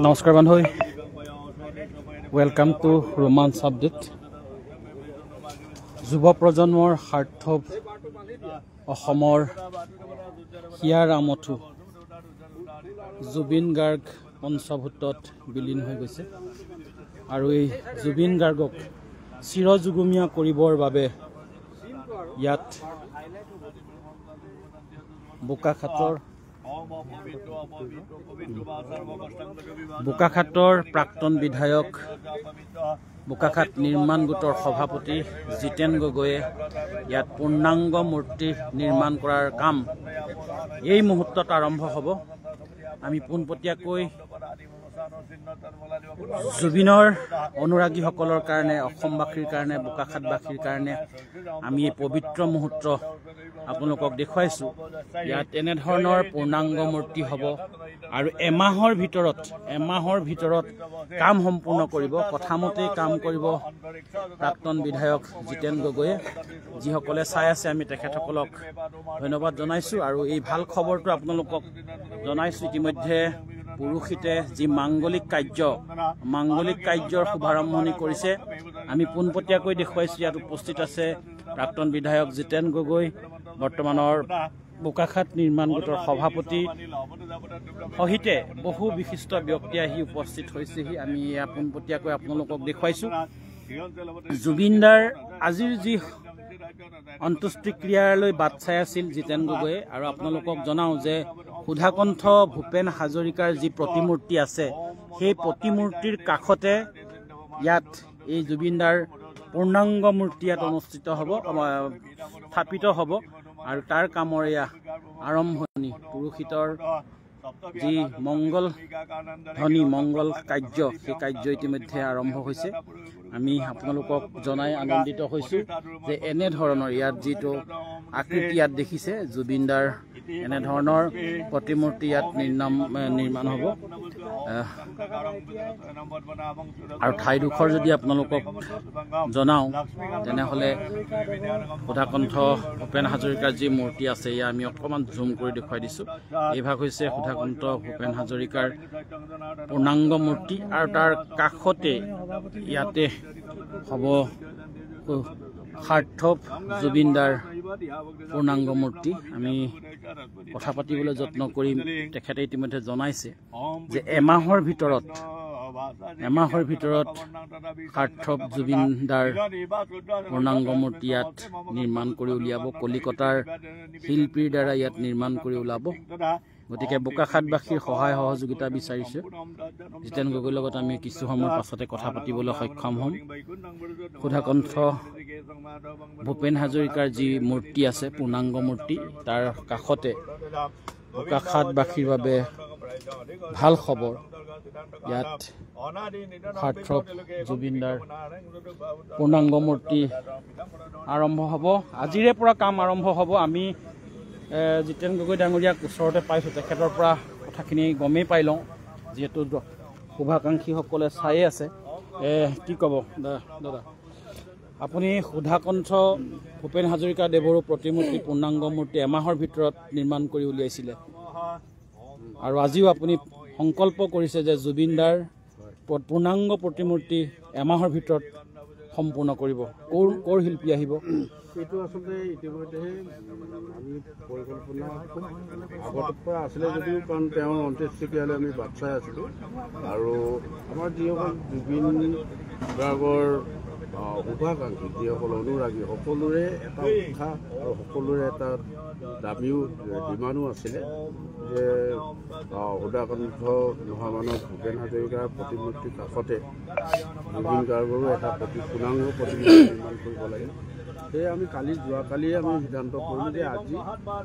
নমস্কাৰ বন্ধু, welcome to ৰোমাঞ্চ আপডেট। যুৱ প্ৰজন্মৰ স্বাৰ্থৱ অসমৰ হিয়াৰ আমঠু জুবিন গাৰ্গ পঞ্চভূতত বিলীন হৈ গৈছে আৰু এই জুবিন গাৰ্গক চিৰযুগমীয়া কৰিবৰ বাবে ইয়াত বোকাখাটৰ প্ৰাক্তন বিধায়ক বোকাখাট নিৰ্মাণ গোটৰ সভাপতি জিতেন গগৈয়ে ইয়াত পূৰ্ণাংগ মূৰ্তি নিৰ্মাণ কৰাৰ কাম এই মুহূৰ্তত আৰম্ভ হ'ব। আমি পোনপটীয়াকৈ জুবিনৰ অনুৰাগীসকলৰ কাৰণে, অসমবাসীৰ কাৰণে, বোকাখাটবাসীৰ কাৰণে আমি এই পবিত্ৰ মুহূৰ্ত আপোনালোকক দেখুৱাইছোঁ। ইয়াত এনেধৰণৰ পূৰ্ণাংগ মূৰ্তি হ'ব আৰু এমাহৰ ভিতৰত কাম সম্পূৰ্ণ কৰিব। কথামতেই কাম কৰিব প্ৰাক্তন বিধায়ক জিতেন গগৈয়ে। যিসকলে চাই আছে আমি তেখেতসকলক ধন্যবাদ জনাইছোঁ আৰু এই ভাল খবৰটো আপোনালোকক জনাইছোঁ। ইতিমধ্যে পুৰুষিতে যি মাংগলিক কাৰ্যৰ শুভাৰম্ভণি কৰিছে। আমি পোনপটীয়াকৈ দেখুৱাইছোঁ। ইয়াত উপস্থিত আছে প্ৰাক্তন বিধায়ক জিতেন গগৈ, বৰ্তমানৰ বোকাখাট নিৰ্মাণ গোটৰ সভাপতি সহিতে বহু বিশিষ্ট ব্যক্তি আহি উপস্থিত হৈছেহি। আমি পোনপটীয়াকৈ আপোনালোকক দেখুৱাইছোঁ। জুবিনদাৰ আজিৰ যি অন্ত্যেষ্টিক্ৰিয়ালৈ বাট চাই আছিল জিতেন গগৈয়ে। আৰু আপোনালোকক জনাওঁ যে সুধাকণ্ঠ ভূপেন হাজৰিকাৰ যি প্ৰতিমূৰ্তি আছে, সেই প্ৰতিমূৰ্তিৰ কাষতে ইয়াত এই জুবিনদাৰ পূৰ্ণাংগ মূৰ্তি ইয়াত অনুষ্ঠিত হ'ব, স্থাপিত হ'ব আৰু তাৰ কামৰ এয়া আৰম্ভণি। পুৰোহিতৰ যি মংগল কাৰ্য, সেই কাৰ্য ইতিমধ্যে আৰম্ভ হৈছে। আমি আপোনালোকক জনাই আনন্দিত হৈছোঁ যে এনেধৰণৰ ইয়াত যিটো আকৃতি ইয়াত দেখিছে জুবিনদাৰ, এনেধৰণৰ প্ৰতিমূৰ্তি ইয়াত নিৰ্মাণ হ'ব। আৰু ঠাইডোখৰ যদি আপোনালোকক জনাওঁ তেনেহ'লে সুধাকণ্ঠ ভূপেন হাজৰিকাৰ যি মূৰ্তি আছে, এয়া আমি অকণমান জুম কৰি দেখুৱাই দিছোঁ। এই ভাগ হৈছে সুধাকণ্ঠ ভূপেন হাজৰিকাৰ পূৰ্ণাংগ মূৰ্তি আৰু তাৰ কাষতে ইয়াতে হ'ব স্বাৰ্থৱ জুবিনদাৰ পূৰ্ণাংগ মূৰ্তি। আমি কথা পাতিবলৈ যত্ন কৰিম। তেখেতে ইতিমধ্যে জনাইছে যে এমাহৰ ভিতৰত স্বাৰ্থৱ জুবিনদাৰ পূৰ্ণাংগ মূৰ্তি ইয়াত নিৰ্মাণ কৰি উলিয়াব। কলিকতাৰ শিল্পীৰ দ্বাৰা ইয়াত নিৰ্মাণ কৰি ওলাব। গতিকে বোকাখাটবাসীৰ সহায় সহযোগিতা বিচাৰিছে। জিতেন গগৈৰ লগত আমি কিছু সময়ৰ পাছতে কথা পাতিবলৈ সক্ষম হ'ম। সুধাকণ্ঠ ভূপেন হাজৰিকাৰ যি মূৰ্তি আছে, পূৰ্ণাংগ মূৰ্তি, তাৰ কাষতে বোকাখাটবাসীৰ বাবে ভাল খবৰ। ইয়াত স্বাৰ্থৱ জুবিনদাৰ পূৰ্ণাংগ মূৰ্তি আৰম্ভ হ'ব। আজিৰে পৰা কাম আৰম্ভ হ'ব। আমি জিতেন গগৈ ডাঙৰীয়াক ওচৰতে পাইছোঁ। তেখেতৰ পৰা কথাখিনি গমেই পাই লওঁ, যিহেতু শুভাকাংক্ষীসকলে চায়ে আছে। কি ক'ব দাদা, আপুনি সুধাকণ্ঠ ভূপেন হাজৰিকা দেৱৰো প্ৰতিমূৰ্তি, পূৰ্ণাংগ মূৰ্তি এমাহৰ ভিতৰত নিৰ্মাণ কৰি উলিয়াইছিলে আৰু আজিও আপুনি সংকল্প কৰিছে যে জুবিনদাৰ পূৰ্ণাংগ প্ৰতিমূৰ্তি এমাহৰ ভিতৰত সম্পূৰ্ণ কৰিব। ক'ৰ শিল্পী আহিব? এইটো আচলতে ইতিমধ্যে আমি পৰিকল্পনা খুব আগতৰ পৰা আছিলে যদিও, কাৰণ তেওঁৰ অন্ত্যেষ্টিক্ৰিয়ালৈ আমি বাট চাই আছিলোঁ। আৰু আমাৰ যিসকল জুবিন গাৰ্গৰ শুভাকাংক্ষী, যিসকল অনুৰাগী, সকলোৰে এটা উৎসাহ আৰু সকলোৰে এটা ডিমাণ্ডো আছিলে যে সুধাকণ্ঠ মহামানৱ ভূপেন হাজৰিকাৰ প্ৰতিমূৰ্তিৰ কাষতে জুবিন গাৰ্গৰো এটা পূৰ্ণাংগ প্ৰতিমূৰ্তি নিৰ্মাণ কৰিব লাগে। সেয়ে আমি যোৱাকালিয়ে আমি সিদ্ধান্ত কৰিলোঁ যে আজি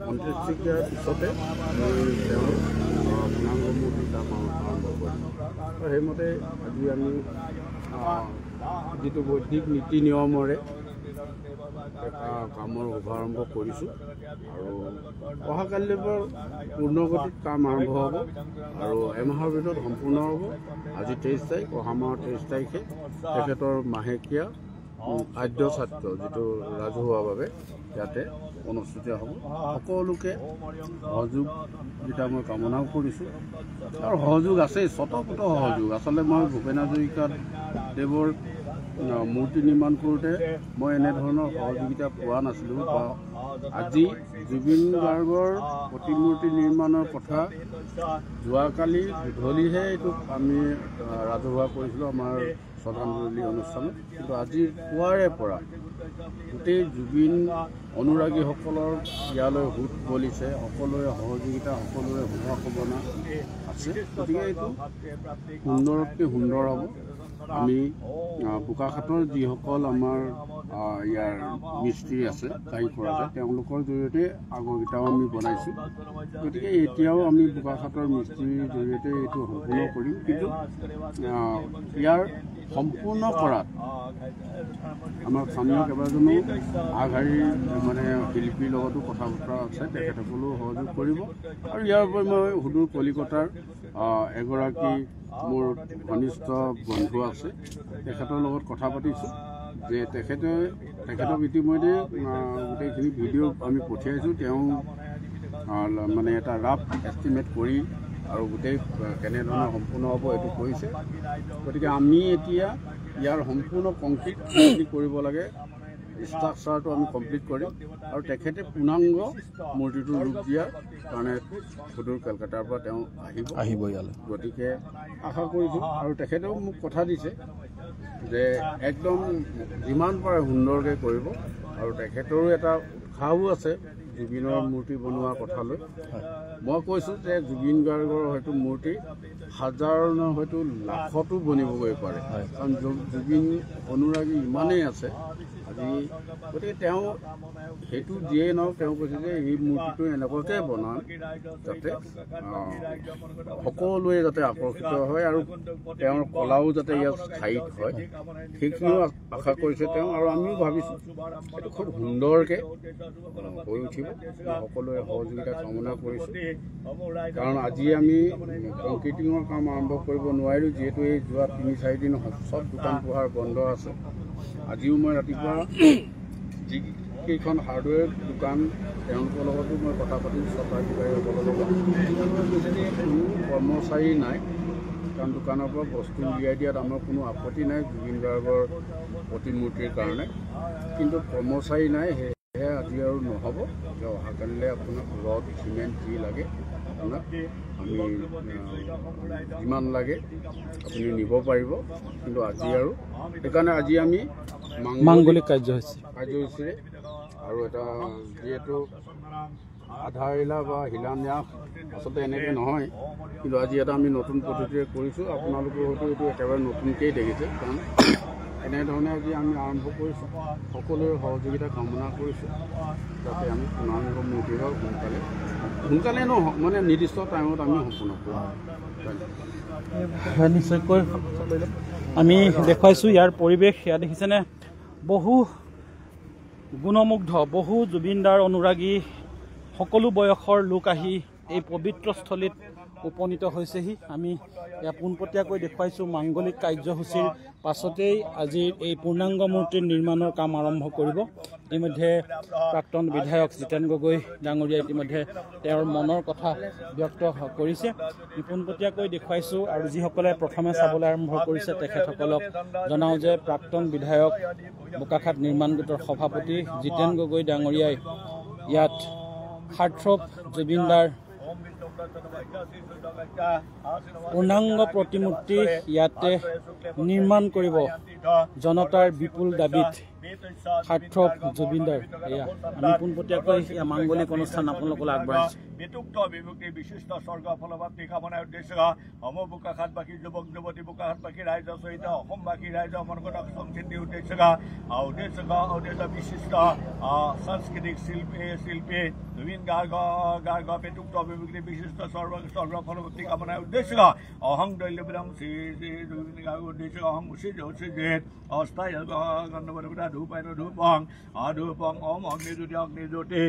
অন্ত্যেষ্টিক্ৰিয়াৰ পিছতে তেওঁৰ পূৰ্ণাংগ মূৰ্তি কাম আৰম্ভ কৰিম। আৰু সেইমতে আজি আমি যিটো বৈদিক নীতি নিয়মেৰে কামৰ শুভাৰম্ভ কৰিছোঁ আৰু অহাকালিলৈ পূৰ্ণগতিত কাম আৰম্ভ হ'ব আৰু এমাহৰ ভিতৰত সম্পূৰ্ণ হ'ব। আজি 23 তাৰিখ, অহা মাহৰ 23 তাৰিখে তেখেতৰ মাহেকীয়া আদ্য ছাত্ৰ যিটো ৰাজহুৱাভাৱে ইয়াতে অনুষ্ঠিত হ'ব সকলোকে সহযোগিতা মই কামনাও কৰিছোঁ আৰু সহযোগ আছে স্বতঃপুত সহযোগ আচলতে মই ভূপেন হাজৰিকা দেৱৰ মূৰ্তি নিৰ্মাণ কৰোঁতে মই এনেধৰণৰ সহযোগিতা পোৱা নাছিলোঁ বা আজি জুবিন গাৰ্গৰ প্ৰতিমূৰ্তি নিৰ্মাণৰ কথা যোৱাকালি গধূলিহে এইটো আমি ৰাজহুৱা কৰিছিলোঁ আমাৰ শ্ৰদ্ধাঞ্জলি অনুষ্ঠানত কিন্তু আজি পুৱাৰে পৰা গোটেই জুবিন অনুৰাগীসকলৰ ইয়ালৈ সোঁত বলিছে সকলোৰে সহযোগিতা সকলোৰে শুভকামনা আছে গতিকে এইটো সুন্দৰতকৈ সুন্দৰ হ'ব আমি বোকাখাটৰ যিসকল আমাৰ ইয়াৰ মিস্ত্ৰী আছে কাৰিকৰ আছে তেওঁলোকৰ জৰিয়তে আগৰকেইটাও আমি বনাইছোঁ গতিকে এতিয়াও আমি বোকাখাটৰ মিস্ত্ৰীৰ জৰিয়তে এইটো সম্পূৰ্ণ কৰিম কিন্তু ইয়াৰ সম্পূৰ্ণ কৰাত আমাৰ স্থানীয় কেইবাজনো আগশাৰীৰ মানে শিল্পীৰ লগতো কথা বতৰা আছে তেখেতসকলেও সহযোগ কৰিব আৰু ইয়াৰ উপৰি মই সুদূৰ কলিকতাৰ এগৰাকী মোৰ ঘনিষ্ঠ বন্ধু আছে তেখেতৰ লগত কথা পাতিছোঁ যে তেখেতক ইতিমধ্যে গোটেইখিনি ভিডিঅ' আমি পঠিয়াইছোঁ তেওঁ মানে এটা ৰাফ এষ্টিমেট কৰি আৰু গোটেই কেনেধৰণৰ সম্পূৰ্ণ হ'ব এইটো কৰিছে গতিকে আমি এতিয়া ইয়াৰ সম্পূৰ্ণ কমপ্লিট কৰিব লাগে ষ্ট্ৰাকচাৰটো আমি কমপ্লিট কৰিম আৰু তেখেতে পূৰ্ণাংগ মূৰ্তিটো ৰূপ দিয়াৰ কাৰণে সুদূৰ কলকাতাৰ পৰা তেওঁ আহিব ইয়ালৈ গতিকে আশা কৰিছোঁ আৰু তেখেতেও মোক কথা দিছে যে একদম যিমান পাৰে সুন্দৰকৈ কৰিব আৰু তেখেতৰো এটা উৎসাহো আছে জুবিনৰ মূৰ্তি বনোৱাৰ কথালৈ মই কৈছোঁ যে জুবিন গাৰ্গৰ হয়তো মূৰ্তি হাজাৰ হয়তো লাখতো বনিবগৈ পাৰে কাৰণ জুবিন অনুৰাগী ইমানেই আছে আজি গতিকে তেওঁ সেইটো যিয়েই নহওক তেওঁ কৈছে যে এই মূৰ্তিটো এনেকুৱাকৈ বনাম যাতে সকলোৱে যাতে আকৰ্ষিত হয় আৰু তেওঁৰ কলাও যাতে ইয়াত স্থায়ী হয় সেইখিনিও আশা কৰিছে তেওঁ আৰু আমিও ভাবিছোঁ এইটো খুব সুন্দৰকৈ হৈ উঠিব সকলোৱে সহযোগিতা কামনা কৰিছোঁ কাৰণ আজি আমি কংক্ৰিটিঙৰ কাম আৰম্ভ কৰিব নোৱাৰিলোঁ যিহেতু এই যোৱা ৩-৪ দিন চব দোকান পোহাৰ বন্ধ আছে আজিও মই ৰাতিপুৱা যিকেইখন হাৰ্ডৱেৰ দোকান তেওঁলোকৰ লগতো মই কথা পাতিছোঁ স্বত্বাধিকাৰীসকলৰ লগত কোনো কৰ্মচাৰী নাই কাৰণ দোকানৰ পৰা বস্তু উলিয়াই দিয়াত আমাৰ কোনো আপত্তি নাই জুবিন গাৰ্গৰ প্ৰতিমূৰ্তিৰ কাৰণে কিন্তু কৰ্মচাৰী নাই সেয়েহে আজি আৰু নহ'ব অহাকালিলৈ আপোনাক ৰড চিমেণ্ট যি লাগে আপোনাক আমি যিমান লাগে আপুনি নিব পাৰিব কিন্তু আজি আৰু সেইকাৰণে আজি আমি মাংগলিক কাৰ্যসূচীৰে আৰু এটা যিহেতু আধাৰশিলা বা শিলান্যাস আচলতে এনেকৈ নহয় কিন্তু আজি এটা আমি নতুন পদ্ধতিৰে কৰিছোঁ আপোনালোকে হয়তো এইটো একেবাৰে নতুনকৈয়ে দেখিছে কাৰণ এনেধৰণে আজি আমি আৰম্ভ কৰিছোঁ সকলোৰে সহযোগিতা কামনা কৰিছোঁ যাতে আমি পূৰ্ণাংগ মূৰ্তি হওক সোনকালে নহওক মানে নিৰ্দিষ্ট টাইমত আমি সম্পূৰ্ণ কৰোঁ নিশ্চয়কৈ আমি দেখুৱাইছোঁ ইয়াৰ পৰিৱেশ ইয়াত দেখিছেনে বহু গুণমুগ্ধ বহু জুবিনদাৰ অনুৰাগী সকলো বয়সৰ লোক আহি এই পবিত্ৰস্থলীত উপনীত হৈছেহি আমি ইয়াত পোনপটীয়াকৈ দেখুৱাইছোঁ মাংগলিক কাৰ্যসূচীৰ পাছতেই আজিৰ এই পূৰ্ণাংগ মূৰ্তিৰ নিৰ্মাণৰ কাম আৰম্ভ কৰিব ইতিমধ্যে প্ৰাক্তন বিধায়ক জিতেন গগৈ ডাঙৰীয়া ইতিমধ্যে তেওঁৰ মনৰ কথা ব্যক্ত কৰিছে পোনপটীয়াকৈ দেখুৱাইছোঁ আৰু যিসকলে প্ৰথমে চাবলৈ আৰম্ভ কৰিছে তেখেতসকলক জনাওঁ যে প্ৰাক্তন বিধায়ক বোকাখাট নিৰ্মাণ গোটৰ সভাপতি জিতেন গগৈ ডাঙৰীয়াই ইয়াত হাৰ্টথ্ৰব জুবিনদাৰ পূৰ্ণাংগ প্ৰতিমূৰ্তি ইয়াতে নিৰ্মাণ কৰিব জনতাৰ বিপুল দাবীত হাৰ্টথ্ৰব জুবিনদাৰ এয়া আমি পোনপটীয়াকৈ মাংগলিক অনুষ্ঠান আপোনালোকলৈ আগবঢ়াইছোঁ বিতুক্ত বিমুক্তি বিশিষ্ট স্বৰ্গ ফলপ্ৰাপ্তি কামনাৰ উদ্দেশ্য সমূহ বোকাখাটবাসী যুৱক যুৱতী বোকাখাটবাসী ৰাইজৰ সহিত অসমবাসী ৰাইজৰ মনগত সংস্কৃতি উদ্দেশ্য বিশিষ্ট সাংস্কৃতিক শিল্পী জুবিন গাৰ্গ বিতুক্ত বিমুক্তি বিশিষ্ট স্বৰ্গ ফলপ্ৰাপ্তি কামনাৰ উদ্দেশ্য অহং দৈল্যবিদং শ্ৰী জুবিন গাৰ্গ উদ্দেশ্য অহং উচিত অস্থায়ী গন্ধবদা ধূপায়ন ধূপং ধূপং ওম অগ্নিজ্যোতি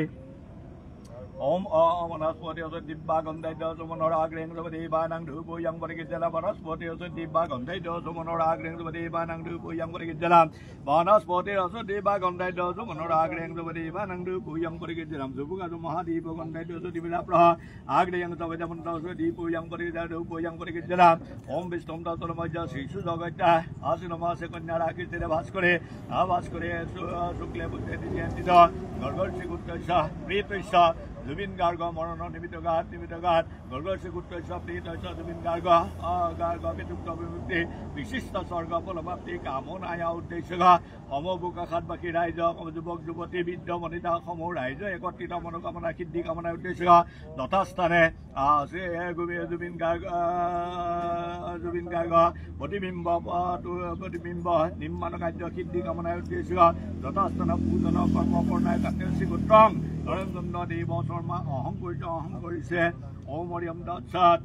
Om Vanaspati also Dibba Gondai does Monora Grings of the Banang Dubu Young Borigilla Vanaspati also Dibba Gondai does Monora Grings of the Banang Dubu Young Borigilla Vanaspati also Dibba Gondai does Monora Grings of the Banang Dubu Young Borigilla Zubuka Mahadi Gondai does Divila Agri Young Tavajaman does Dipu Young Borigilla Dubu Young Borigilla Om Bistom does Maja Sishu Dogata Asinoma Second Naraki Vaskore Avaskore Sukle Gorgor Sigutta Pritisha Zubin Gargo, Morono, Nimitogat, Gorgor Sigutta, Pritisha, Zubin Gargo, Gargo, Pituk, Visista Sorga, Polabati, Amonaya, Deshaga, Omobuka Hadbaki Raja, of the book Juboti, Domonita, Homo Raja, Kotita Monokamana, Kiddi Kamana, Deshaga, Notastane, Zubin Gargo, Botimimba, Botimimba, Nimanaka, Kiddi Kamana, Deshaga, Notastana, Putana, Fortnite, and Sigutong. Nadi Bosorma, Hungary said, O Moriam Datsat,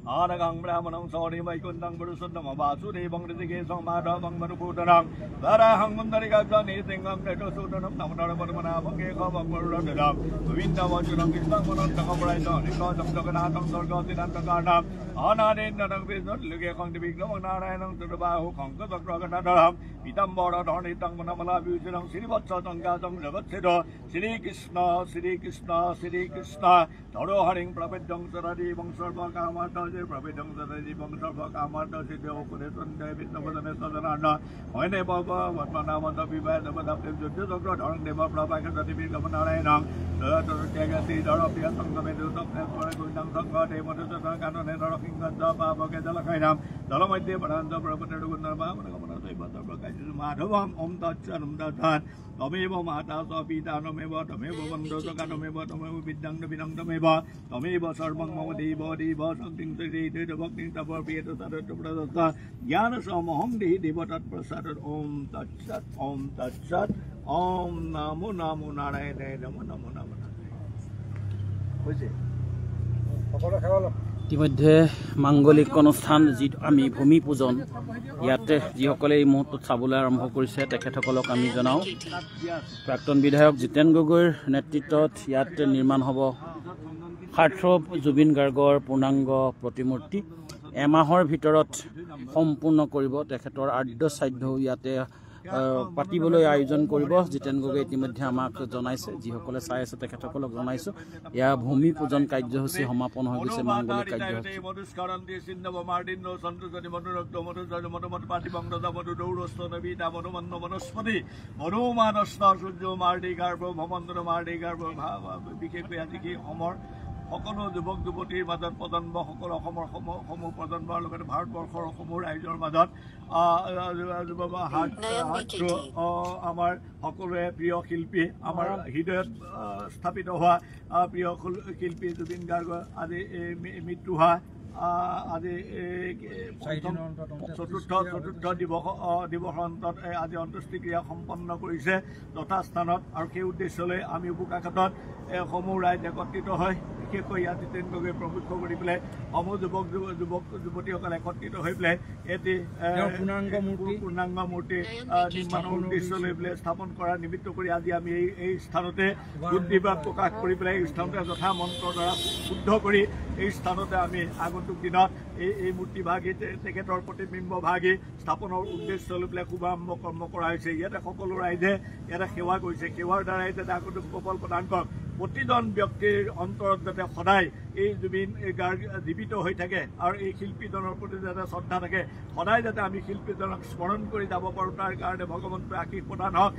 Adagang Brahmanam, sorry, my Kundang Burusundam, Basu, the Bangladesh, Mada, Bangmanuputanam, Dara Hangundariga, anything on the Sudanam, Namanabana, Bangkok, Winter Watcham, Kistan, because of Saganatam, Sorgotin and the Garnam, Anna in the business, Lugan to be going on to the Bahu, Conquer the Dragonadam, Pitam Bora, Donitang Manamala, Vision, Sirivata, Gazam, Revatsedo, Siri Krishna, Toro Haring, Prophet Dong Saradi, Bongsorba Kamata, Prophet Dong Saradi, Bongsorba Kamata, City Operation, David, Navanana, when Baba, what Manama, the Viva, the Badapim, the God, or never Prabaka, the Divine Governor, the Tagasi, the European Sangamendu, the Gundam Sanga, they wanted to talk on and rocking the Baba, the Lakainam, the Lomite, but the Prophet Madhavam, Dachan, Tomebo Mata, Sopita, Nomebo, Tomebo, Tokanomebo, Tomebo, Bidang, the Bidang, Tomebo, Tomebo, Sorbang, Modi, Body, something to the walking tower, Peter, the Yanas of Mohomdi, devoted Prasadat, Om Tatsat, Om Namuna Munara, Namuna. What's it? ইতিমধ্যে মাংগলিক অনুষ্ঠান যি আমি ভূমি পূজন ইয়াতে যিসকলে এই মুহূৰ্তত চাবলৈ আৰম্ভ কৰিছে তেখেতসকলক আমি জনাওঁ প্ৰাক্তন বিধায়ক জিতেন গগৈৰ নেতৃত্বত ইয়াতে নিৰ্মাণ হ'ব হাৰ্থব জুবিন গাৰ্গৰ পূৰ্ণাংগ প্ৰতিমূৰ্তি এমাহৰ ভিতৰত সম্পূৰ্ণ কৰিব তেখেতৰ আৰ্দ্য শ্ৰাদ্ধ ইয়াতে পাতিবলৈ আয়োজন কৰিব জিতেন গগৈ ইতিমধ্যে আমাক জনাইছে যিসকলে চাই আছে তেখেতসকলক জনাইছো ইয়া ভূমি পূজন কাৰ্যসূচী সমাপন হৈ গৈছে মাংগলিক কাৰ্যসূচী বিশেষকৈ আজি কি অমৰ সকলো যুৱক যুৱতীৰ মাজত প্ৰজন্ম সকলো অসমৰ সমূহ প্ৰজন্মৰ লগতে ভাৰতবৰ্ষৰ সমূহ ৰাইজৰ মাজত আমাৰ সকলোৰে প্ৰিয় শিল্পী আমাৰ হৃদয়ত স্থাপিত হোৱা প্ৰিয় শিল্পী জুবিন গাৰ্গ আজি মৃত্যু হোৱা আজি চতুৰ্থ দিৱসৰ অন্তত আজি অন্ত্যেষ্টিক্ৰিয়া সম্পন্ন কৰিছে যথাস্থানত আৰু সেই উদ্দেশ্যলৈ আমি বোকাখাটত সমূহ ৰাইজ একত্ৰিত হয় বিশেষকৈ ইয়াত জিতেন গগৈ প্ৰমুখ্য কৰি পেলাই সমূহ যুৱতীসকল একত্ৰিত হৈ পেলাই এটি পূৰ্ণাংগ মূৰ্তি নিৰ্মাণৰ উদ্দেশ্য লৈ পেলাই স্থাপন কৰাৰ নিমিত্ত কৰি আজি আমি এই স্থানতে উদ্দীপক প্ৰকাশ কৰি পেলাই এই স্থানতে যথা মন্ত্ৰৰ দ্বাৰা শুদ্ধ কৰি এই স্থানতে আমি আগন্তুক দিনত এই মূৰ্তি ভাগি তেখেতৰ প্ৰতিবিম্ব ভাগি স্থাপনৰ উদ্দেশ্য লৈ পেলাই শুভাৰম্ভ কৰ্ম কৰা হৈছে ইয়াতে সকলো ৰাইজে ইয়াতে সেৱা কৰিছে সেৱাৰ দ্বাৰাই যাতে আগন্তুক সফল প্ৰদান কৰক প্ৰতিজন ব্যক্তিৰ অন্তৰত যাতে সদায় এই জুবিন গাৰ্গ জীৱিত হৈ থাকে আৰু এই শিল্পীজনৰ প্ৰতি যাতে শ্ৰদ্ধা থাকে সদায় যাতে আমি শিল্পীজনক স্মৰণ কৰি যাব পাৰোঁ তাৰ কাৰণে ভগৱন্তই আশীষ প্ৰদান হওক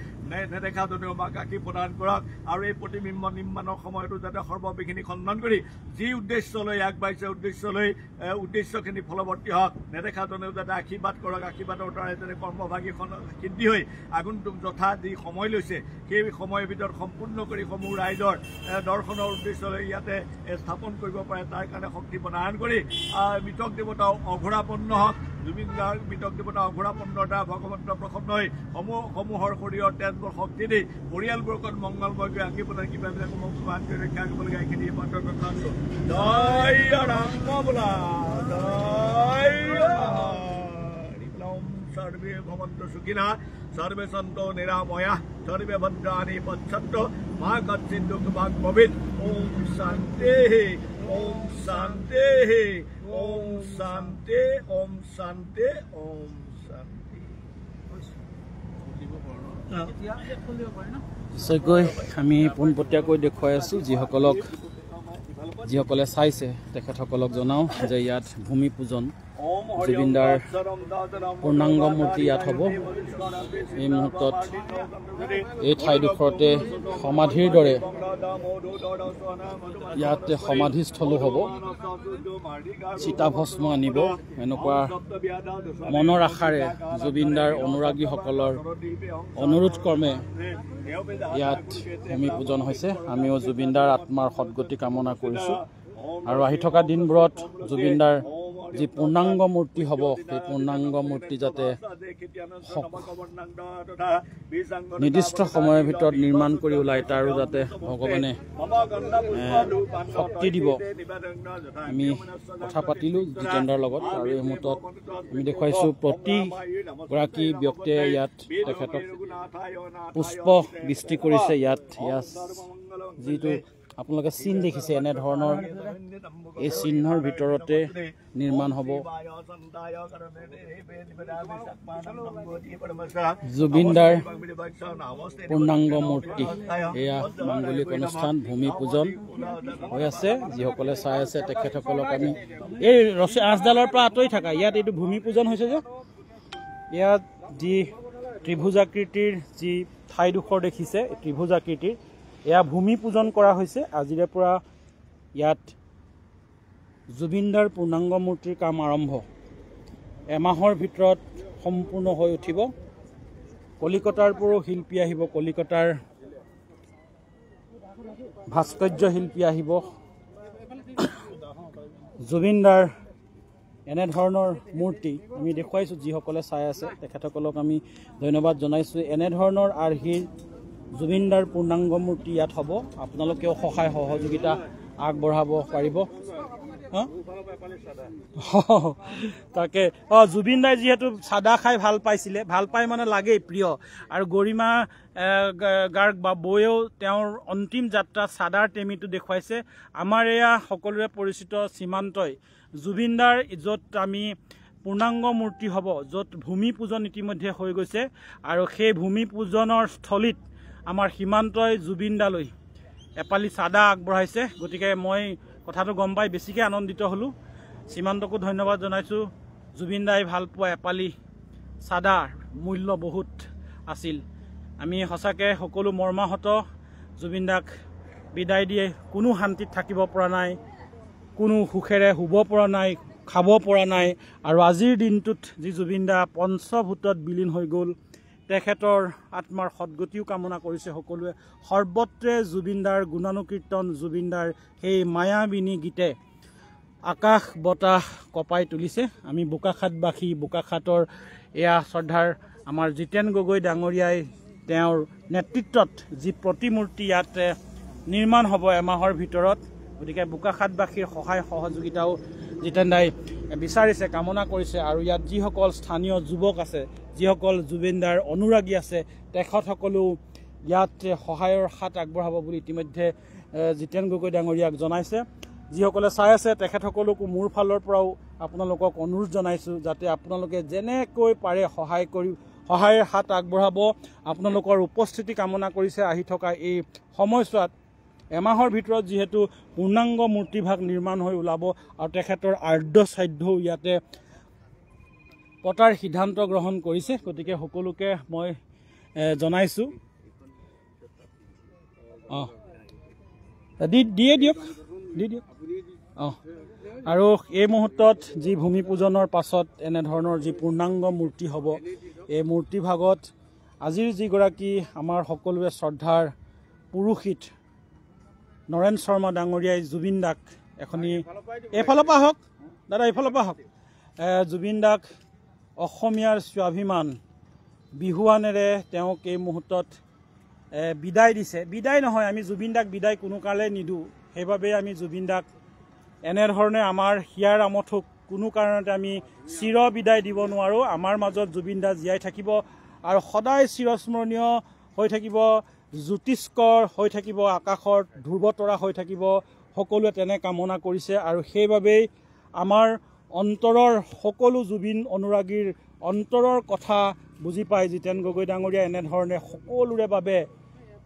নেদেখাজনেও আমাক আশীষ প্ৰদান কৰক আৰু এই প্ৰতিবিম্ব নিৰ্মাণৰ সময়তো যাতে সৰ্ববিঘিনি খণ্ডন কৰি যি উদ্দেশ্যলৈ আগবাঢ়িছে উদ্দেশ্যখিনি ফলৱৰ্তী হওক নেদেখাজনেও যাতে আশীৰ্বাদ কৰক আশীৰ্বাদৰ দ্বাৰাই যাতে কৰ্মভাগী সিদ্ধি হৈ আগন্তুক যথা যি সময় লৈছে সেই সময়ৰ ভিতৰত সম্পূৰ্ণ কৰি সমূহ ৰাইজৰ দৰ্শনৰ উদ্দেশ্যলৈ ইয়াতে স্থাপন কৰিব পাৰে তাৰ কাৰণে শক্তি প্ৰদান কৰি মৃতক দেৱতাও অঘোৰাপন্ন হওক জুবিন গাৰ্গ মৃতক দেৱতা অঘোৰাপন্নৰ দ্বাৰা ভগৱন্ত প্ৰসন্ন হৈ সমূহৰ শৰীৰৰ তেজবৰ শক্তি দি পৰিয়ালবোৰকত মংগলময়কৈ আঁকি প্ৰদান কিবাবিলাক প্ৰমাণ কৰি ৰক্ষা কৰিবলগা এইখিনি জয় ৰাম বোলা জয় সর্বে ভবন্তু সুখিনা সর্বে সন্তু নিরাময়া সর্বে ভদ্রাণি পশ্যন্তু महाकच्चित दुख भाग भवित ओम शांति ओम शांति ओम शांति ओम शांति ओम शांति নিশ্চয়কৈ আমি পোনপটীয়াকৈ দেখুৱাই আছোঁ যিসকলে চাইছে তেখেতসকলক জনাওঁ যে ইয়াত ভূমি পূজন জুবিনদাৰ পূৰ্ণাংগ মূৰ্তি ইয়াত হ'ব। এই মুহূৰ্তত এই ঠাইডোখৰতে সমাধিৰ দৰে ইয়াত সমাধিস্থলো হ'ব। চিতাভস্ম আনিব এনেকুৱা মনৰ আশাৰে জুবিনদাৰ অনুৰাগীসকলৰ অনুৰোধ ক্ৰমে ইয়াত ভূমি পূজন হৈছে। আমিও জুবিনদাৰ আত্মাৰ সদ্গতি কামনা কৰিছোঁ আৰু আহি থকা দিনবোৰত জুবিনদাৰ যি পূৰ্ণাংগ মূৰ্তি হ'ব সেই পূৰ্ণাংগ মূৰ্তি যাতে নিৰ্দিষ্ট সময়ৰ ভিতৰত নিৰ্মাণ কৰি ওলায় তাৰো যাতে ভগৱানে শক্তি দিব। আমি কথা পাতিলোঁ জিতেন্দ্ৰৰ লগত আৰু এই মুহূৰ্তত আমি দেখুৱাইছোঁ প্ৰতিগৰাকী ব্যক্তিয়ে ইয়াত তেখেতক পুষ্প বৃষ্টি কৰিছে। ইয়াত যিটো আপোনালোকে চিন দেখিছে এনেধৰণৰ এই চিহ্নৰ ভিতৰতে নিৰ্মাণ হ'ব জুবিনদাৰ পূৰ্ণাংগ মূৰ্তি। এয়া মাংগলিক অনুষ্ঠান ভূমি পূজন হৈ আছে। যিসকলে চাই আছে তেখেতসকলক আমি এই ৰছী আঁচডালৰ পৰা আঁতৰি থকা ইয়াত এইটো ভূমি পূজন হৈছে যে ইয়াত যি ত্ৰিভুজাকৃতিৰ যি ঠাইডোখৰ দেখিছে ত্ৰিভুজাকৃতিৰ এয়া ভূমি পূজন কৰা হৈছে। আজিৰে পৰা ইয়াত জুবিনদাৰ পূৰ্ণাংগ মূৰ্তিৰ কাম আৰম্ভ এমাহৰ ভিতৰত সম্পূৰ্ণ হৈ উঠিব। কলিকতাৰ পৰাও শিল্পী আহিব, কলিকতাৰ ভাস্কৰ্য শিল্পী আহিব। জুবিনদাৰ এনেধৰণৰ মূৰ্তি আমি দেখুৱাইছোঁ। যিসকলে চাই আছে তেখেতসকলক আমি ধন্যবাদ জনাইছোঁ। এনেধৰণৰ আৰ্হিৰ জুবিনদাৰ পূৰ্ণাংগ মূৰ্তি ইয়াত হ'ব। আপোনালোকেও সহায় সহযোগিতা আগবঢ়াব পাৰিব। তাকে জুবিনদাই যিহেতু চাদা খাই ভাল পাইছিলে, ভাল পাই মানে লাগেই প্ৰিয়, আৰু গৰিমা গাৰ্গ বা বৌয়েও তেওঁৰ অন্তিম যাত্ৰাত চাদাৰ টেমিটো দেখুৱাইছে। আমাৰ এয়া সকলোৰে পৰিচিত সীমান্তই জুবিনদাৰ য'ত আমি পূৰ্ণাংগ মূৰ্তি হ'ব, য'ত ভূমি পূজন ইতিমধ্যে হৈ গৈছে, আৰু সেই ভূমি পূজনৰ স্থলীত আমাৰ সীমান্তই জুবিনদালৈ এপালি চাদা আগবঢ়াইছে। গতিকে মই কথাটো গম পাই বেছিকৈ আনন্দিত হ'লোঁ। সীমান্তকো ধন্যবাদ জনাইছোঁ। জুবিনদাই ভাল পোৱা এপালি চাদাৰ মূল্য বহুত আছিল। আমি সঁচাকৈ সকলো মৰ্মাহত। জুবিনদাক বিদায় দিয়ে কোনো শান্তিত থাকিব পৰা নাই, কোনো সুখেৰে শুব পৰা নাই, খাব পৰা নাই। আৰু আজিৰ দিনটোত যি জুবিনদা পঞ্চভূতত বিলীন হৈ গ'ল, তেখেতৰ আত্মাৰ সদ্গতিও কামনা কৰিছে সকলোৱে। সৰ্বত্ৰে জুবিনদাৰ গুণানুকীৰ্তন, জুবিনদাৰ সেই মায়াবিনী গীতে আকাশ বতাহ কঁপাই তুলিছে। আমি বোকাখাতবাসী, বোকাখাতৰ এয়া শ্ৰদ্ধাৰ আমাৰ জিতেন গগৈ ডাঙৰীয়াই তেওঁৰ নেতৃত্বত যি প্ৰতিমূৰ্তি ইয়াত নিৰ্মাণ হ'ব এমাহৰ ভিতৰত, গতিকে বোকাখাতবাসীৰ সহায় সহযোগিতাও জিতেন দাই বিচাৰিছে, কামনা কৰিছে। আৰু ইয়াত যিসকল স্থানীয় যুৱক আছে, যিসকল জুবিনদাৰ অনুৰাগী আছে, তেখেতসকলেও ইয়াত সহায়ৰ হাত আগবঢ়াব বুলি ইতিমধ্যে জিতেন গগৈ ডাঙৰীয়াক জনাইছে। যিসকলে চাই আছে তেখেতসকলকো মোৰ ফালৰ পৰাও আপোনালোকক অনুৰোধ জনাইছোঁ যাতে আপোনালোকে যেনেকৈ পাৰে সহায়ৰ হাত আগবঢ়াব। আপোনালোকৰ উপস্থিতি কামনা কৰিছে আহি থকা এই সময়ছোৱাত। এমাহৰ ভিতৰত যিহেতু পূৰ্ণাংগ মূৰ্তিভাগ নিৰ্মাণ হৈ ওলাব আৰু তেখেতৰ আৰ্দ্ৰ শ্ৰাদ্ধও ইয়াতে পতাৰ সিদ্ধান্ত গ্ৰহণ কৰিছে। গতিকে সকলোকে মই জনাইছোঁ। দিয়ে দিয়ক। আৰু এই মুহূৰ্তত যি ভূমি পূজনৰ পাছত এনেধৰণৰ যি পূৰ্ণাংগ মূৰ্তি হ'ব, এই মূৰ্তিভাগত আজিৰ যিগৰাকী আমাৰ সকলোৱে শ্ৰদ্ধাৰ পুৰোহিত নৰেন শৰ্মা ডাঙৰীয়াই জুবিনদাক এখনি এইফালৰ পৰা আহক দাদা, এইফালৰ পৰা আহক, জুবিনদাক অসমীয়াৰ স্বাভিমান বিহুৱানেৰে তেওঁক এই মুহূৰ্তত বিদায় দিছে। বিদায় নহয়, আমি জুবিনদাক বিদায় কোনো কালে নিদিওঁ। সেইবাবে আমি জুবিনদাক এনেধৰণে আমাৰ হিয়াৰ আমঠুক কোনো কাৰণতে আমি চিৰ বিদায় দিব নোৱাৰোঁ। আমাৰ মাজত জুবিনদা জীয়াই থাকিব আৰু সদায় চিৰস্মৰণীয় হৈ থাকিব জ্যোতিষ্কৰ হৈ থাকিব, আকাশৰ ধ্ৰুৱতৰা হৈ থাকিব, সকলোৱে তেনে কামনা কৰিছে। আৰু সেইবাবেই আমাৰ অন্তৰৰ সকলো জুবিন অনুৰাগীৰ অন্তৰৰ কথা বুজি পাই জিতেন গগৈ ডাঙৰীয়া এনেধৰণে সকলোৰে বাবে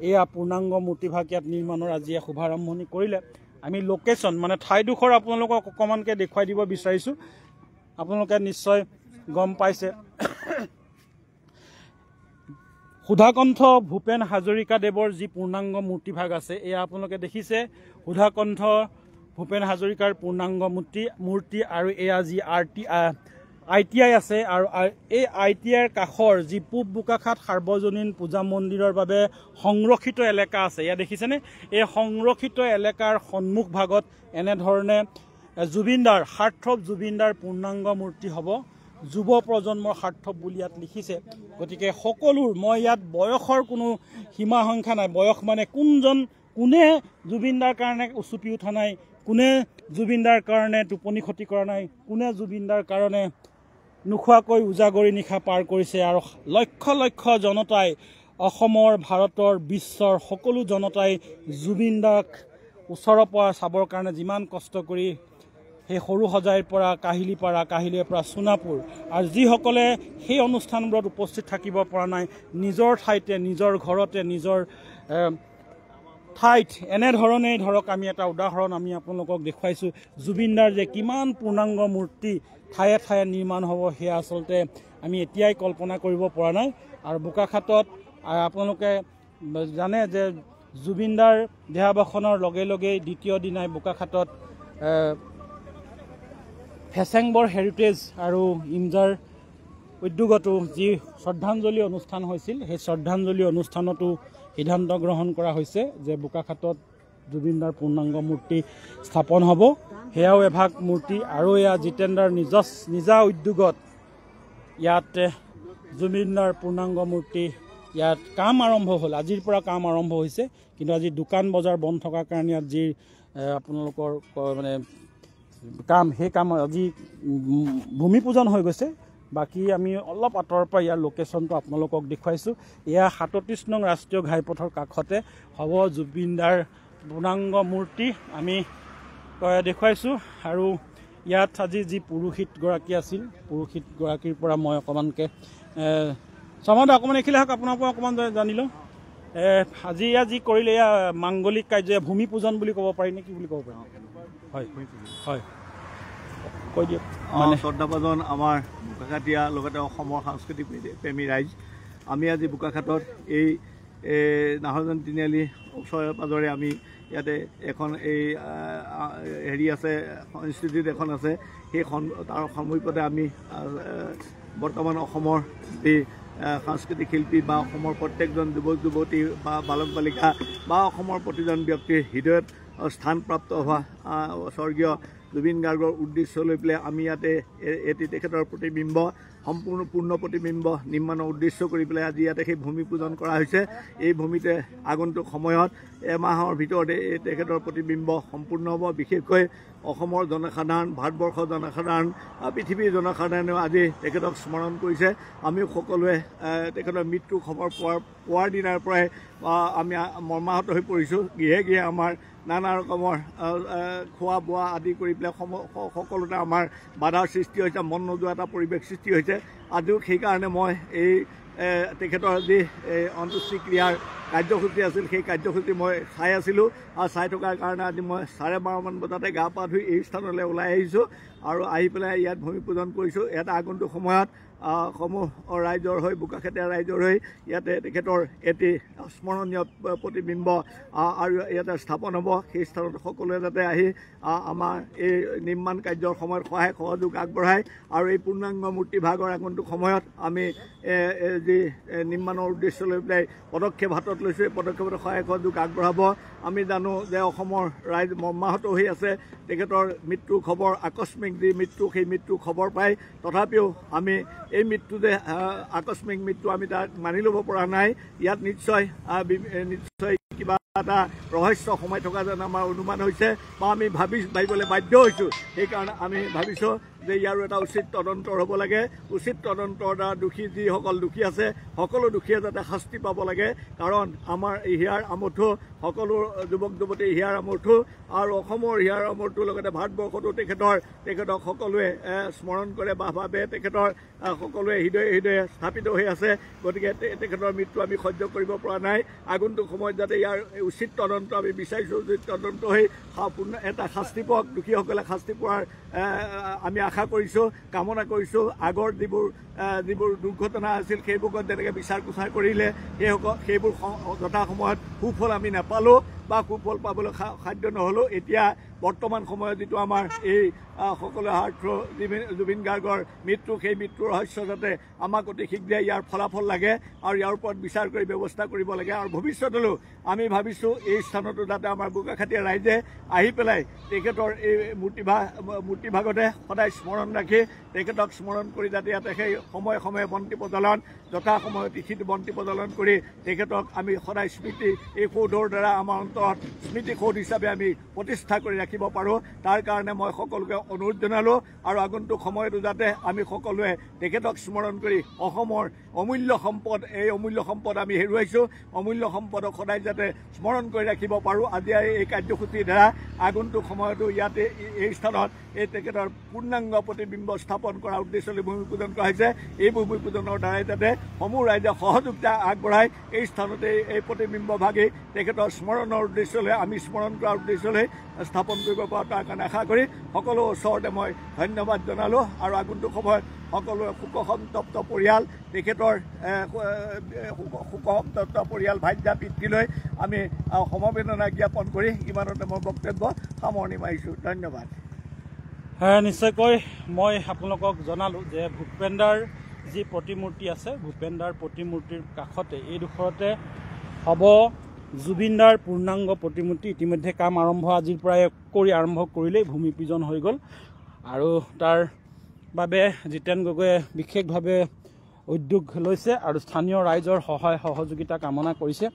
এয়া পূৰ্ণাংগ মূৰ্তিভাগ ইয়াত নিৰ্মাণৰ আজি শুভাৰম্ভণি কৰিলে। আমি লোকেশ্যন মানে ঠাইডোখৰ আপোনালোকক অকণমানকৈ দেখুৱাই দিব বিচাৰিছোঁ। আপোনালোকে নিশ্চয় গম পাইছে, সুধাকণ্ঠ ভূপেন হাজৰিকাদেৱৰ যি পূৰ্ণাংগ মূৰ্তিভাগ আছে, এয়া আপোনালোকে দেখিছে সুধাকণ্ঠ ভূপেন হাজৰিকাৰ পূৰ্ণাংগ মূৰ্তি। আৰু এয়া যি ITI আছে, আৰু এই ITIৰ কাষৰ যি পূব বোকাখাট সাৰ্বজনীন পূজা মন্দিৰৰ বাবে সংৰক্ষিত এলেকা আছে, এয়া দেখিছেনে? এই সংৰক্ষিত এলেকাৰ সন্মুখ ভাগত এনেধৰণে জুবিনদাৰ সাৰ্থৱ জুবিনদাৰ পূৰ্ণাংগ মূৰ্তি হ'ব। যুৱ প্ৰজন্মৰ সাৰ্থৱ বুলি ইয়াত লিখিছে। গতিকে সকলোৰ, মই ইয়াত বয়সৰ কোনো সীমা সংখ্যা নাই। বয়স মানে কোনে জুবিনদাৰ কাৰণে উচুপি উঠা নাই, কোনে জুবিনদাৰ কাৰণে টোপনি ক্ষতি কৰা নাই, কোনে জুবিনদাৰ কাৰণে নোখোৱাকৈ উজাগৰি নিশা পাৰ কৰিছে। আৰু লক্ষ লক্ষ জনতাই, অসমৰ, ভাৰতৰ, বিশ্বৰ সকলো জনতাই জুবিনদাক ওচৰৰ পৰা চাবৰ কাৰণে যিমান কষ্ট কৰি সেই সৰু সজাইৰ পৰা কাহিলীপাৰা, কাহিলীৰ পৰা সোণাপুৰ, আৰু যিসকলে সেই অনুষ্ঠানবোৰত উপস্থিত থাকিব পৰা নাই, নিজৰ ঠাইতে, নিজৰ ঘৰতে, নিজৰ ঠাইত এনেধৰণেই ধৰক আমি এটা উদাহৰণ আমি আপোনালোকক দেখুৱাইছোঁ। জুবিনদাৰ যে কিমান পূৰ্ণাংগ মূৰ্তি ঠায়ে ঠায়ে নিৰ্মাণ হ'ব, সেয়া আচলতে আমি এতিয়াই কল্পনা কৰিব পৰা নাই। আৰু বোকাখাটত আপোনালোকে জানে যে জুবিনদাৰ দেহাৱসানৰ লগে লগেই দ্বিতীয় দিনাই বোকাখাটত ফেচেংবৰ হেৰিটেজ আৰু ইমজাৰ উদ্যোগতো যি শ্ৰদ্ধাঞ্জলি অনুষ্ঠান হৈছিল, সেই শ্ৰদ্ধাঞ্জলি অনুষ্ঠানতো সিদ্ধান্ত গ্ৰহণ কৰা হৈছে যে বোকাখাটত জুবিনদাৰ পূৰ্ণাংগ মূৰ্তি স্থাপন হ'ব। সেয়াও এভাগ মূৰ্তি। আৰু এয়া জিতেন্দ্ৰৰ নিজা উদ্যোগত ইয়াত জুবিনদাৰ পূৰ্ণাংগ মূৰ্তি, ইয়াত কাম আৰম্ভ হ'ল, আজিৰ পৰা কাম আৰম্ভ হৈছে। কিন্তু আজি দোকান বজাৰ বন্ধ থকাৰ কাৰণে ইয়াত যি আপোনালোকৰ মানে কাম, সেই কাম আজি ভূমি পূজন হৈ গৈছে। বাকী আমি অলপ আঁতৰৰ পৰা ইয়াৰ লোকেশ্যনটো আপোনালোকক দেখুৱাইছোঁ। এয়া ৩৭ নং ৰাষ্ট্ৰীয় ঘাইপথৰ কাষতে হ'ব জুবিনদাৰ পূৰ্ণাংগ মূৰ্তি আমি দেখুৱাইছোঁ। আৰু ইয়াত আজি যি পুৰোহিতগৰাকী আছিল, পুৰোহিতগৰাকীৰ পৰা মই অকণমানকৈ চমদা অকণমান এইখিলে হওক, আপোনাৰ পৰা অকণমান জানি লওঁ। আজি এয়া যি কৰিলে, এয়া মাংগলিক কাৰ্য, ভূমি পূজন বুলি ক'ব পাৰি নে কি বুলি ক'ব পাৰি? হয় হয়, কৈ দিয়ক। শ্ৰদ্ধাভাজন আমাৰ বোকাখাটীয়া, লগতে অসমৰ সাংস্কৃতিক প্ৰেমী ৰাইজ, আমি আজি বোকাখাটত এই নাহৰজন তিনিআলি ওচৰে পাজৰে আমি ইয়াতে এখন হেৰি আছে, ইনষ্টিটিউট এখন আছে, সেই তাৰ সমীপতে আমি বৰ্তমান অসমৰ যি সাংস্কৃতিক শিল্পী বা অসমৰ প্ৰত্যেকজন যুৱক যুৱতী বা বালক বালিকা বা অসমৰ প্ৰতিজন ব্যক্তিৰ হৃদয়ত স্থানপ্ৰাপ্ত হোৱা স্বৰ্গীয় জুবিন গাৰ্গৰ উদ্দেশ্য লৈ পেলাই আমি ইয়াতে এটি তেখেতৰ প্ৰতিবিম্ব, সম্পূৰ্ণ পূৰ্ণ প্ৰতিবিম্ব নিৰ্মাণৰ উদ্দেশ্য কৰি পেলাই আজি ইয়াতে সেই ভূমি পূজন কৰা হৈছে। এই ভূমিতে আগন্তুক সময়ত এমাহৰ ভিতৰতে এই তেখেতৰ প্ৰতিবিম্ব সম্পূৰ্ণ হ'ব। বিশেষকৈ অসমৰ জনসাধাৰণ, ভাৰতবৰ্ষৰ জনসাধাৰণ, পৃথিৱীৰ জনসাধাৰণেও আজি তেখেতক স্মৰণ কৰিছে। আমিও সকলোৱে তেখেতৰ মৃত্যু খবৰ পোৱাৰ দিনাৰ পৰাই আমি মৰ্মাহত হৈ পৰিছোঁ। গৃহে গৃহে আমাৰ নানা ৰকমৰ খোৱা বোৱা আদি কৰি পেলাই সকলোতে আমাৰ বাধাৰ সৃষ্টি হৈছে, মন নোযোৱা এটা পৰিৱেশ সৃষ্টি হৈছে। আজিও সেইকাৰণে মই এই তেখেতৰ যি অন্ত্যেষ্টিক্ৰিয়াৰ কাৰ্যসূচী আছিল, সেই কাৰ্যসূচী মই চাই আছিলোঁ। আৰু চাই থকাৰ কাৰণে আজি মই 12:30মান বজাতে গা পা ধুই এই স্থানলৈ ওলাই আহিছোঁ আৰু আহি পেলাই ইয়াত ভূমি পূজন কৰিছোঁ। ইয়াত আগন্তুক সময়ত সমূহ ৰাইজৰ হৈ, বোকাখাটীয়া ৰাইজৰ হৈ ইয়াতে তেখেতৰ এটি স্মৰণীয় প্ৰতিবিম্ব আৰু ইয়াতে স্থাপন হ'ব। সেই স্থানত সকলোৱে যাতে আহি আমাৰ এই নিৰ্মাণ কাৰ্যৰ সময়ত সহায় সহযোগ আগবঢ়ায় আৰু এই পূৰ্ণাংগ মূৰ্তিভাগৰ আগন্তুক সময়ত আমি যি নিৰ্মাণৰ উদ্দেশ্য লৈ পেলাই পদক্ষেপ হাতত লৈছোঁ, এই পদক্ষেপত সহায় সহযোগ আগবঢ়াব। আমি জানো যে অসমৰ ৰাইজ মৰ্মাহত হৈ আছে। তেখেতৰ মৃত্যুৰ খবৰ, আকস্মিক যি মৃত্যু, সেই মৃত্যুৰ খবৰ পাই, তথাপিও আমি এই মৃত্যু যে আকস্মিক মৃত্যু আমি তাক মানি ল'ব পৰা নাই। ইয়াত নিশ্চয় কিবা এটা ৰহস্য সোমাই থকা যেন আমাৰ অনুমান হৈছে বা আমি ভাবিবলৈ বাধ্য হৈছোঁ। সেইকাৰণে আমি ভাবিছোঁ যে ইয়াৰো এটা উচিত তদন্তৰ হ'ব লাগে উচিত তদন্তৰ দ্বাৰা দোষী যিসকল দোষী আছে সকলো দোষীয়ে যাতে শাস্তি পাব লাগে কাৰণ আমাৰ হিয়াৰ আমঠু সকলো যুৱক যুৱতী হিয়াৰ আমঠু আৰু অসমৰ হিয়াৰ আমঠুৰ লগতে ভাৰতবৰ্ষতো তেখেতক সকলোৱে স্মৰণ কৰে বা ভাবে তেখেতৰ সকলোৱে হৃদয়ে স্থাপিত হৈ আছে গতিকে তেখেতৰ মৃত্যু আমি সহ্য কৰিব পৰা নাই আগন্তুক সময়ত যাতে ইয়াৰ উচিত তদন্ত আমি বিচাৰিছোঁ উচিত তদন্ত হৈ এটা শাস্তি পাওক দোষীসকলে শাস্তি পোৱাৰ আমি আশা কৰিছোঁ কামনা কৰিছোঁ আগৰ যিবোৰ দুৰ্ঘটনা আছিল সেইবোৰত যেনেকৈ বিচাৰ কুচাৰ কৰিলে সেইবোৰ যথা সময়ত সুফল আমি নাপালোঁ বা সুফল পাবলৈ সাধ্য নহ'লেও এতিয়া বৰ্তমান সময়ত যিটো আমাৰ এই সকলো হাৰ্ট জুবিন গাৰ্গৰ মৃত্যু সেই মৃত্যুৰ ৰহস্য যাতে আমাক অতি শীঘ্ৰে ইয়াৰ ফলাফল লাগে আৰু ইয়াৰ ওপৰত বিচাৰ কৰি ব্যৱস্থা কৰিব লাগে আৰু ভৱিষ্যতলৈও আমি ভাবিছোঁ এই স্থানতো যাতে আমাৰ বোকাখাতীয়া ৰাইজে আহি পেলাই তেখেতৰ এই মূৰ্তিভাগতে সদায় স্মৰণ ৰাখি তেখেতক স্মৰণ কৰি যাতে ইয়াতে সেই সময়ে সময়ে বন্তি প্ৰজ্বলন যথা সময়ত তিথিত বন্তি প্ৰজ্বলন কৰি তেখেতক আমি সদায় স্মৃতি এই সৌধৰ দ্বাৰা আমাৰ অন্তৰত স্মৃতি সৌধ হিচাপে আমি প্ৰতিষ্ঠা কৰি ৰাখিব পাৰোঁ তাৰ কাৰণে মই সকলোকে অনুৰোধ জনালোঁ আৰু আগন্তুক সময়তো যাতে আমি সকলোৱে তেখেতক স্মৰণ কৰি অসমৰ অমূল্য সম্পদ এই অমূল্য সম্পদ আমি হেৰুৱাইছোঁ অমূল্য সম্পদক সদায় যাতে স্মৰণ কৰি ৰাখিব পাৰোঁ আজি এই কাৰ্যসূচীৰ দ্বাৰা আগন্তুক সময়তো ইয়াতে এই স্থানত এই তেখেতৰ পূৰ্ণাংগ প্ৰতিবিম্ব স্থাপন কৰাৰ উদ্দেশ্যলৈ ভূমি পূজন কৰা হৈছে এই ভূমি পূজনৰ দ্বাৰাই যাতে সমূহ ৰাইজে সহযোগিতা আগবঢ়াই এই স্থানতে এই প্ৰতিবিম্ব ভাগি তেখেতৰ স্মৰণৰ উদ্দেশ্যলৈ আমি স্মৰণ কৰাৰ উদ্দেশ্যলৈ স্থাপন কৰিব পাৰোঁ তাৰ কাৰণে আশা কৰি সকলো ওচৰতে মই ধন্যবাদ জনালোঁ আৰু আগন্তুক সময়ত সকলোৱে শোকসন্তপ্ত পৰিয়াল তেখেতৰ শোকসন্তপ্ত পৰিয়াল ভাজ্যা পিতৃলৈ আমি সমবেদনা জ্ঞাপন কৰি ইমানতে মই বক্তব্য সামৰণি মাৰিছোঁ ধন্যবাদ নিশ্চয়কৈ মই আপোনালোকক জনালোঁ যে ভূপেনদাৰ যি প্ৰতিমূৰ্তি আছে ভূপেনদাৰ প্ৰতিমূৰ্তিৰ কাষতে এইডোখৰতে হ'ব জুবিনদাৰ পূৰ্ণাংগ প্ৰতিমূৰ্তি ইতিমধ্যে কাম আজিৰ পৰাই আৰম্ভ কৰিলেই ভূমি পূজন হৈ গ'ল আৰু তাৰ বাবে জিতেন গগৈয়ে বিশেষভাৱে উদ্যোগ লৈছে আৰু স্থানীয় ৰাইজৰ সহায় সহযোগিতা কামনা কৰিছে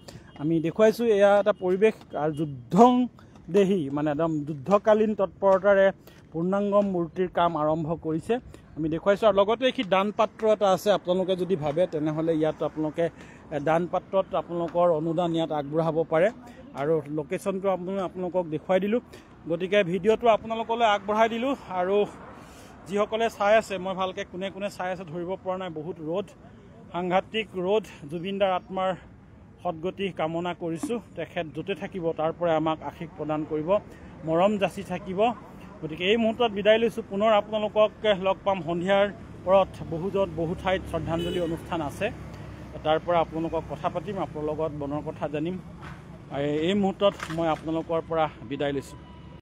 আমি দেখুৱাইছোঁ এয়া এটা পৰিৱেশ আৰু যুদ্ধংদেহী মানে একদম যুদ্ধকালীন তৎপৰতাৰে পূৰ্ণাংগ মূৰ্তিৰ কাম আৰম্ভ কৰিছে আমি দেখুৱাইছোঁ আৰু লগতে এইখিনি দান পাত্ৰ এটা আছে আপোনালোকে যদি ভাবে তেনেহ'লে ইয়াত আপোনালোকে দান পাত্ৰত আপোনালোকৰ অনুদান ইয়াত আগবঢ়াব পাৰে আৰু লোকেশ্যনটো আপোনালোকক দেখুৱাই দিলোঁ গতিকে ভিডিঅ'টো আপোনালোকলৈ আগবঢ়াই দিলোঁ আৰু যিসকলে চাই আছে মই ভালকৈ কোনে কোনে চাই আছে ধৰিব পৰা নাই বহুত ৰ'দ সাংঘাতিক ৰ'দ জুবিনদাৰ আত্মাৰ সদগতি কামনা কৰিছোঁ তেখেত য'তে থাকিব তাৰ পৰাই আমাক আশীষ প্ৰদান কৰিব মৰম যাচি থাকিব গতিকে এই মুহূৰ্তত বিদায় লৈছোঁ পুনৰ আপোনালোকক লগ পাম সন্ধিয়াৰ পৰত বহু ঠাইত শ্ৰদ্ধাঞ্জলি অনুষ্ঠান আছে তাৰ পৰা আপোনালোকক কথা পাতিম আপোনালোকৰ লগত মনৰ কথা জানিম এই মুহূৰ্তত মই আপোনালোকৰ পৰা বিদায় লৈছোঁ